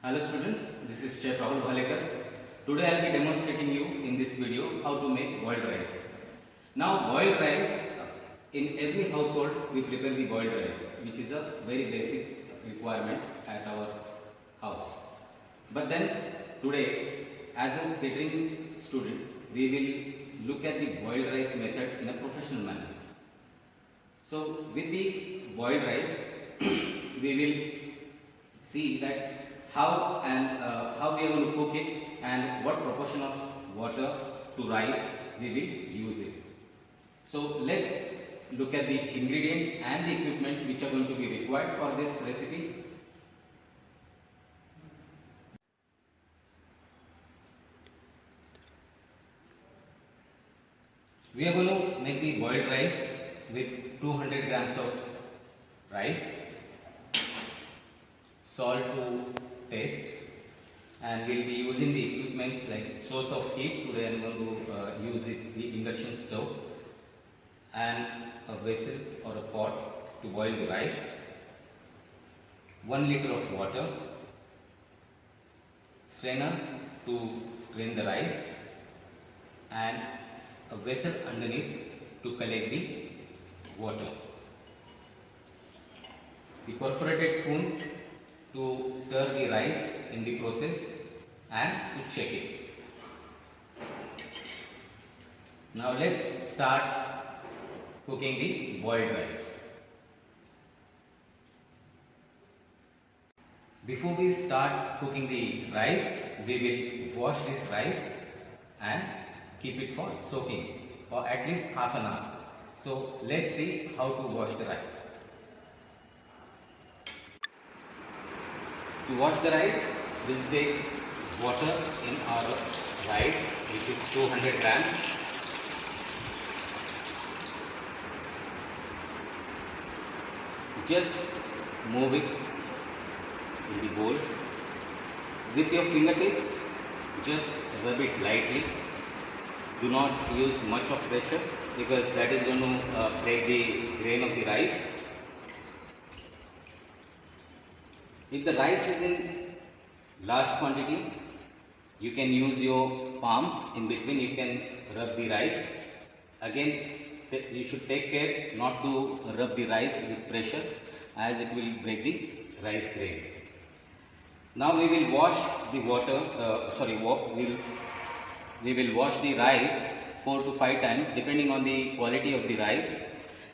Hello students, this is Chef Rahul Bhalekar. Today I will be demonstrating you in this video how to make boiled rice. Now boiled rice, in every household we prepare the boiled rice, which is a very basic requirement at our house. But then today, as a catering student, we will look at the boiled rice method in a professional manner. So with the boiled rice, we will see that how we are going to cook it and what proportion of water to rice we will use it. So let's look at the ingredients and the equipments which are going to be required for this recipe. We are going to make the boiled rice with 200 grams of rice, salt to taste, and we will be using the equipments like source of heat. Today I am going to use the induction stove, and a vessel or a pot to boil the rice, 1 liter of water, strainer to strain the rice, and a vessel underneath to collect the water. The perforated spoon to stir the rice in the process and to check it. Now let's start cooking the boiled rice. Before we start cooking the rice, we will wash this rice and keep it for soaking for at least half an hour. So let's see how to wash the rice. To wash the rice, we will take water in our rice, which is 200 grams. Just move it in the bowl. With your fingertips, just rub it lightly. Do not use much of pressure because that is going to break the grain of the rice. If the rice is in large quantity, you can use your palms. In between you can rub the rice. Again, you should take care not to rub the rice with pressure, as it will break the rice grain. Now we will wash the we will wash the rice 4 to 5 times depending on the quality of the rice.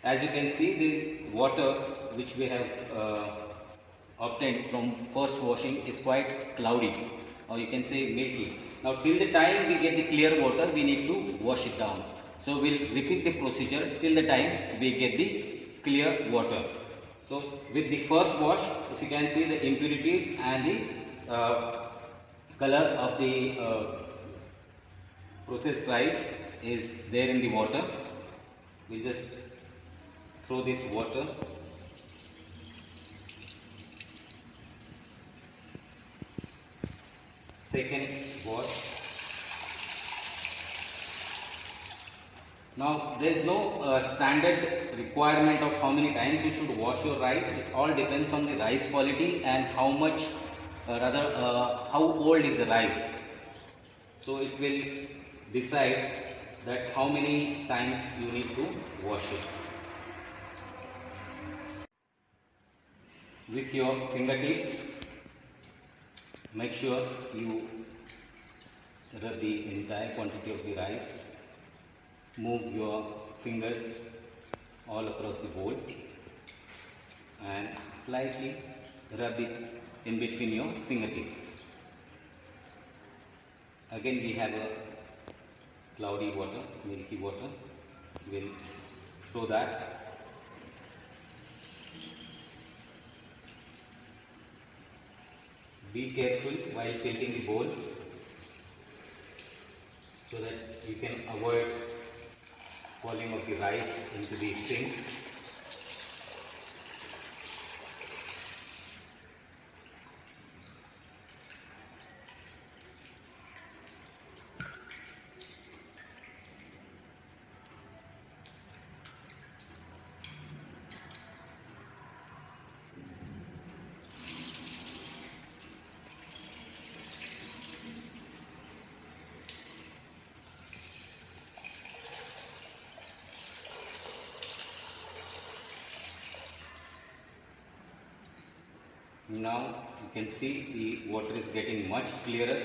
As you can see, the water which we have obtained from first washing is quite cloudy, or you can say milky. Now till the time we get the clear water, we need to wash it down. So we will repeat the procedure till the time we get the clear water. So with the first wash, if you can see, the impurities and the color of the processed rice is there in the water. We just throw this water. Second wash. Now there is no standard requirement of how many times you should wash your rice. It all depends on the rice quality and how much, how old is the rice. So it will decide that how many times you need to wash it. With your fingertips, make sure you rub the entire quantity of the rice. Move your fingers all across the bowl and slightly rub it in between your fingertips. Again we have a cloudy water, milky water. We'll throw that. Be careful while tilting the bowl so that you can avoid falling of the rice into the sink. Now you can see the water is getting much clearer.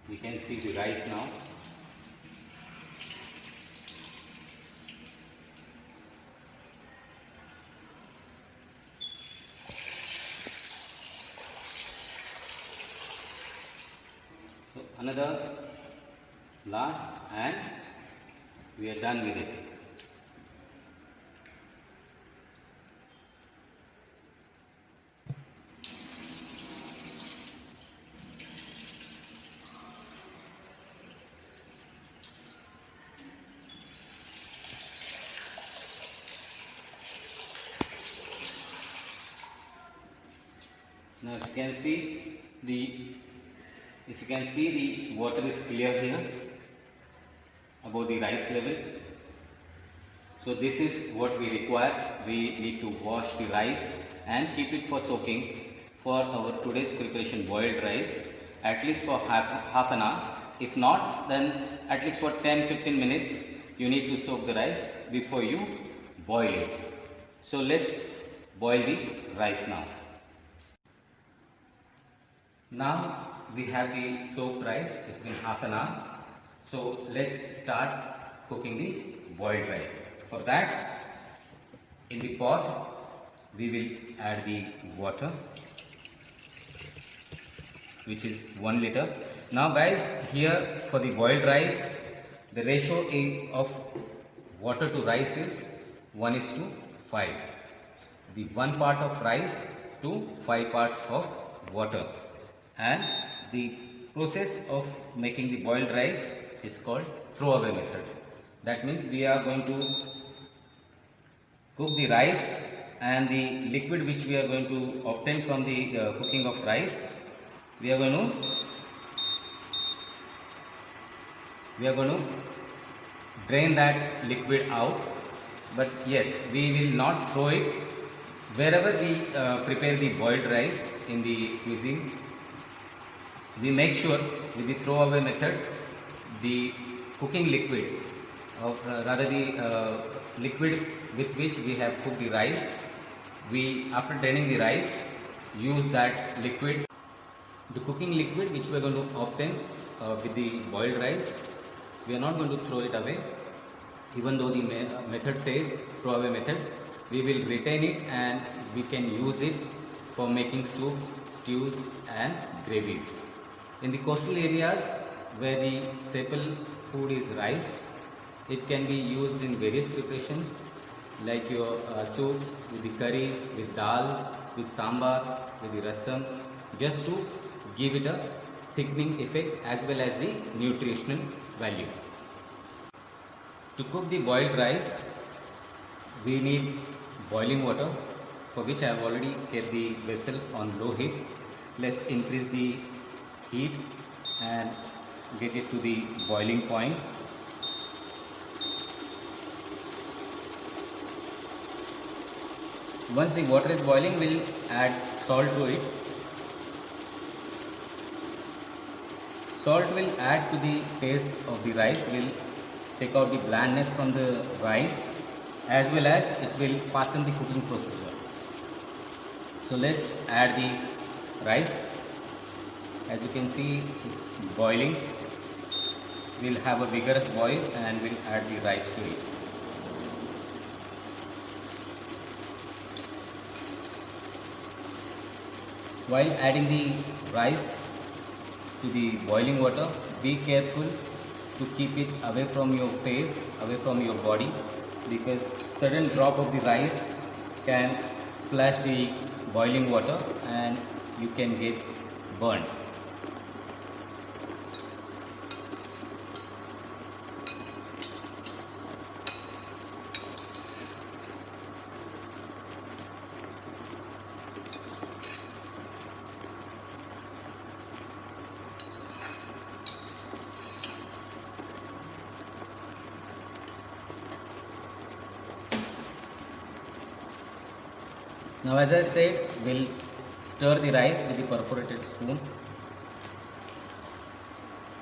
We can see the rice now. So another last, and we are done with it. Now if you can see the water is clear here above the rice level. So this is what we require. We need to wash the rice and keep it for soaking for our today's preparation, boiled rice, at least for half an hour. If not, then at least for 10-15 minutes you need to soak the rice before you boil it. So let's boil the rice now. Now we have the soaked rice. It's been half an hour. So let's start cooking the boiled rice. For that, in the pot we will add the water, which is 1 liter. Now guys, here for the boiled rice, the ratio of water to rice is 1:5. The 1 part of rice to 5 parts of water. And the process of making the boiled rice is called throwaway method. That means we are going to cook the rice, and the liquid which we are going to obtain from the cooking of rice, we are going to drain that liquid out. But yes, we will not throw it. Wherever we prepare the boiled rice in the cuisine, we make sure with the throwaway method, the cooking liquid, or rather the liquid with which we have cooked the rice, we, after draining the rice, use that liquid, the cooking liquid which we are going to obtain with the boiled rice. We are not going to throw it away. Even though the method says throwaway method, we will retain it and we can use it for making soups, stews and gravies. In the coastal areas where the staple food is rice, it can be used in various preparations, like your soups, with the curries, with dal, with sambar, with the rasam, just to give it a thickening effect as well as the nutritional value. To cook the boiled rice, we need boiling water, for which I have already kept the vessel on low heat. Let's increase the heat and get it to the boiling point. Once the water is boiling, we'll add salt to it. Salt will add to the taste of the rice, will take out the blandness from the rice, as well as it will fasten the cooking procedure. So let's add the rice. As you can see, it's boiling. We'll have a vigorous boil and we'll add the rice to it. While adding the rice to the boiling water, be careful to keep it away from your face, away from your body, because sudden drop of the rice can splash the boiling water and you can get burned. Now, as I said, we'll stir the rice with the perforated spoon.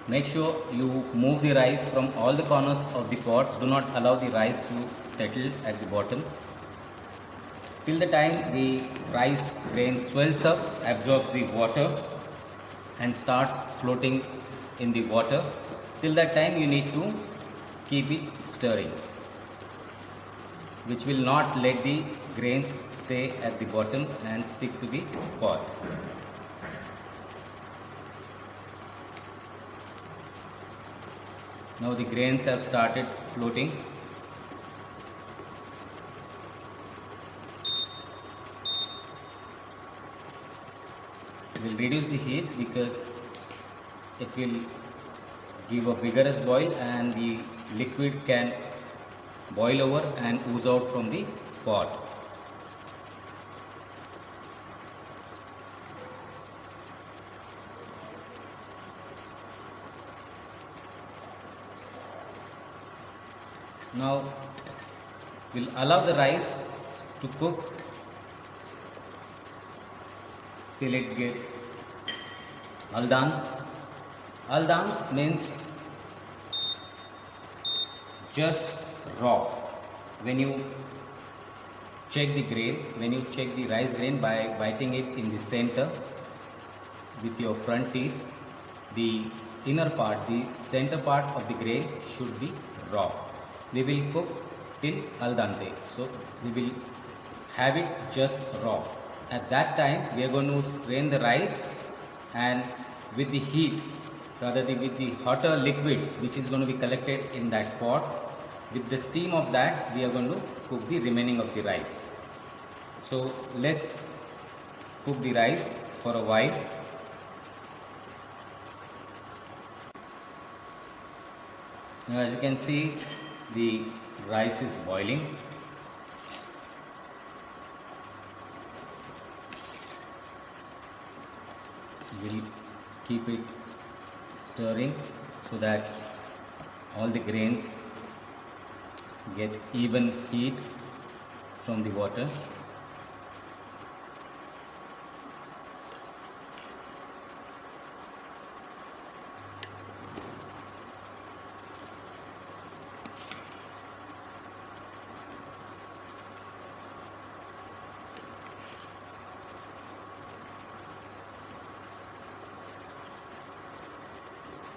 Make sure you move the rice from all the corners of the pot. Do not allow the rice to settle at the bottom. till the time the rice grain swells up, absorbs the water and starts floating in the water. Till that time you need to keep it stirring, which will not let the grains stay at the bottom and stick to the pot. Now the grains have started floating. We'll reduce the heat because it will give a vigorous boil and the liquid can boil over and ooze out from the pot. Now we'll allow the rice to cook till it gets al daan. Al daan means just raw. When you check the grain, when you check the rice grain by biting it in the center with your front teeth, the inner part, the center part of the grain should be raw. We will cook till al dente, so we will have it just raw. At that time we are going to strain the rice, and with the heat, rather with the hotter liquid which is going to be collected in that pot, with the steam of that we are going to cook the remaining of the rice. So let's cook the rice for a while. Now as you can see, the rice is boiling. We'll keep it stirring so that all the grains get even heat from the water.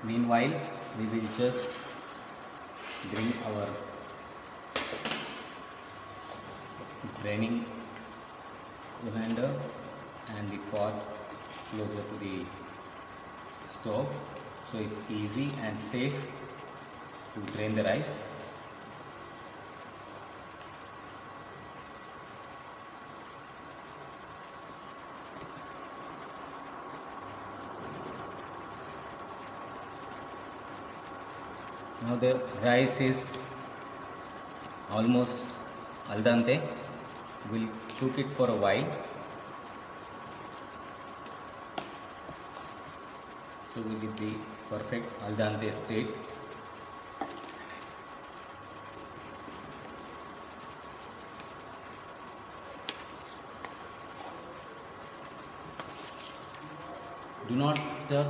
Meanwhile, we will just bring our draining colander and the pot closer to the stove, so it's easy and safe to drain the rice. Now the rice is almost al dente. We'll cook it for a while. So we'll get the perfect al dente state. Do not stir.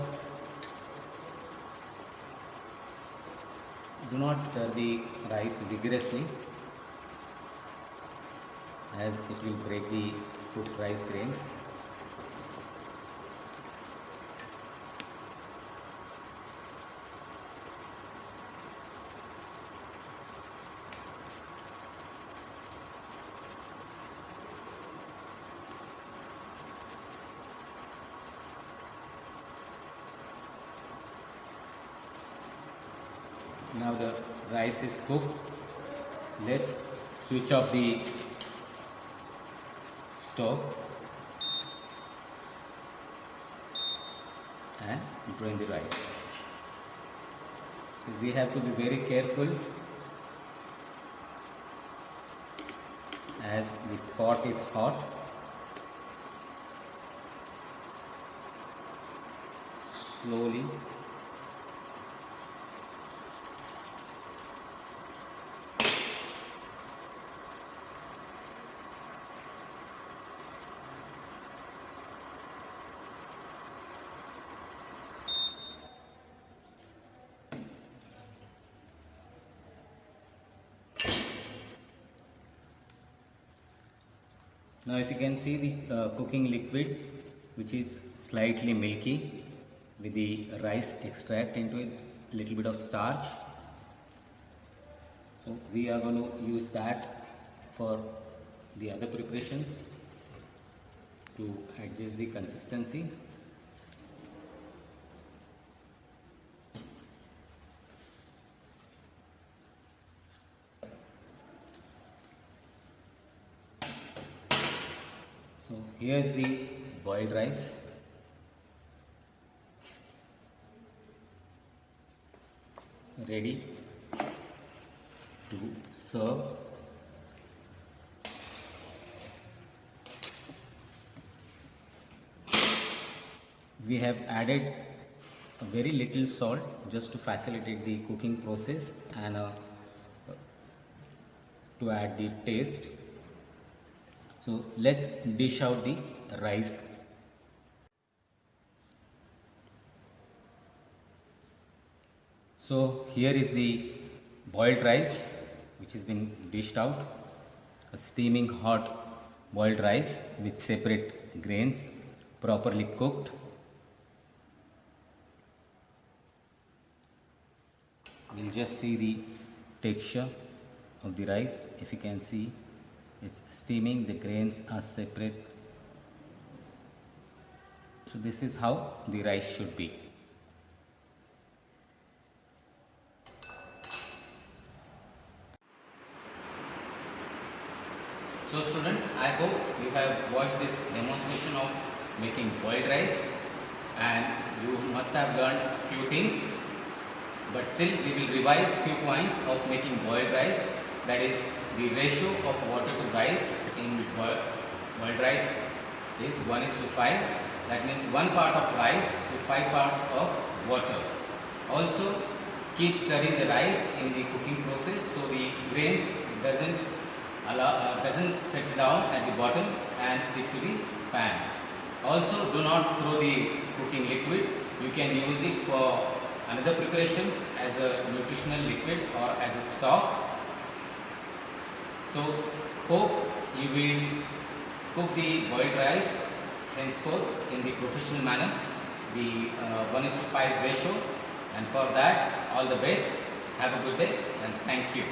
Do not stir the rice vigorously, as it will break the cooked rice grains. Now the rice is cooked. Let's switch off the stove and drain the rice. So we have to be very careful, as the pot is hot. Slowly Now if you can see the cooking liquid, which is slightly milky with the rice extract into it, little bit of starch. So we are going to use that for the other preparations to adjust the consistency. So here is the boiled rice. Ready to serve. We have added a very little salt just to facilitate the cooking process and to add the taste. So let's dish out the rice. So here is the boiled rice which has been dished out. A steaming hot boiled rice with separate grains, properly cooked. We'll just see the texture of the rice. If you can see, it's steaming, the grains are separate. So this is how the rice should be. So students, I hope you have watched this demonstration of making boiled rice and you must have learned few things, but still we will revise few points of making boiled rice, that is the ratio of water to rice in boiled rice is 1:5, that means 1 part of rice to 5 parts of water. Also keep stirring the rice in the cooking process so the grains doesn't sit down at the bottom and stick to the pan. Also do not throw the cooking liquid, you can use it for another preparations as a nutritional liquid or as a stock. So hope you will cook the boiled rice henceforth in the professional manner, the 1:5 ratio, and for that all the best. Have a good day and thank you.